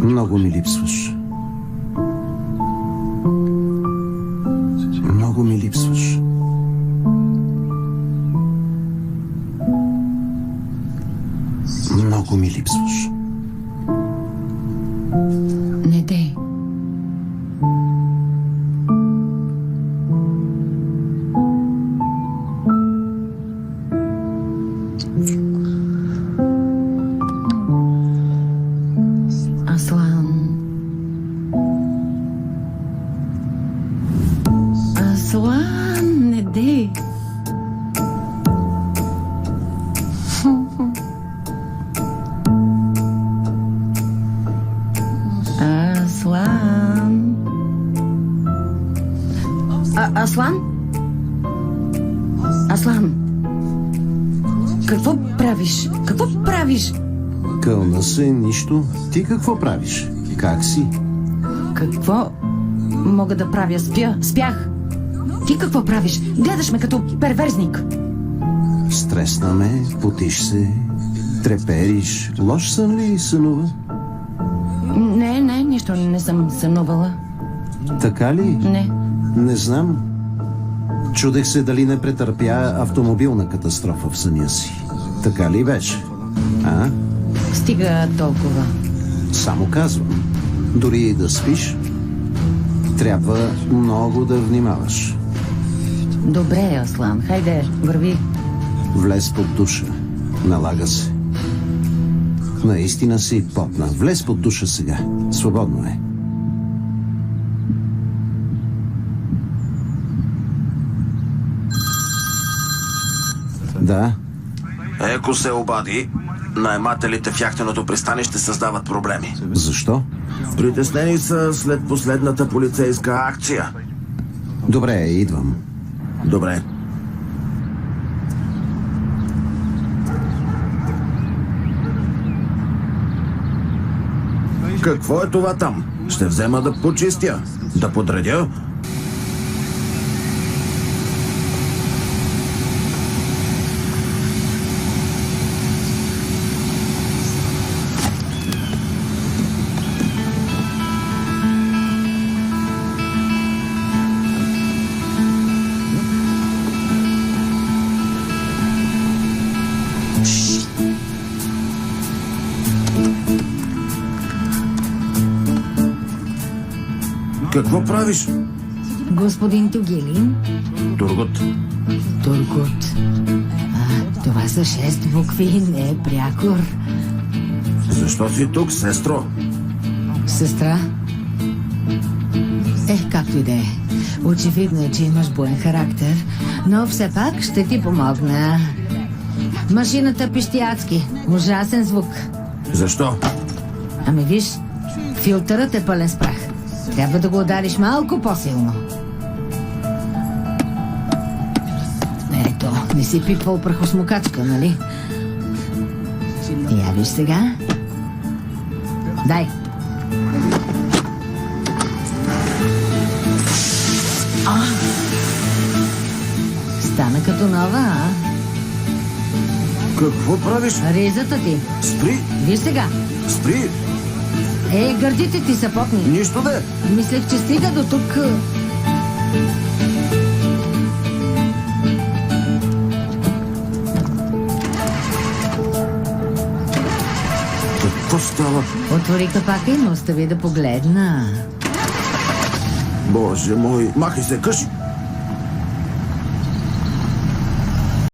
Много ми липсваш. Много ми липсваш. Много ми липсваш. Не дей. Аслан. Аслан, не дей. Аслан. Аслан? Аслан. Какво правиш? Какво правиш? Кълна се, нищо. Ти какво правиш? Как си? Какво мога да правя? Спях. Ти какво правиш? Гледаш ме като перверзник. Стресна ме, потиш се, трепериш. Лош сън ли сънува? Не, нищо не съм сънувала. Така ли? Не. Не знам. Чудех се дали не претърпя автомобилна катастрофа в съня си. Така ли беше? А? Стига толкова. Само казвам. Дори и да спиш, трябва много да внимаваш. Добре, Аслан. Хайде, върви. Влез под душа. Налага се. Наистина си потна. Влез под душа сега. Свободно е. Да. Ако се обади, наемателите в яхтеното пристанище създават проблеми. Защо? Притеснени са след последната полицейска акция. Добре, идвам. Добре. Какво е това там? Ще взема да почистя, да подредя. Какво правиш? Господин Тугелин. Тургот. Тургут. Това са 6 букви, не е прякор. Защо си тук, сестро? Сестра? Както и да е. Очевидно е, че имаш буен характер, но все пак ще ти помогна. Машината пищи адски. Ужасен звук. Защо? Ами виж, филтърът е пълен с прах. Трябва да го удариш малко по-силно. Ето, не си пипвал прахосмокачка, нали? Я виж сега. Дай. Стана като нова, а? Какво правиш? Ризата ти. Спри! Виж сега. Спри! Гърдите ти са потни. Нищо да е! Мислех, че стига до тук. Какво става? Отвори капака и ме остави да погледна. Боже мой, махай се, къши!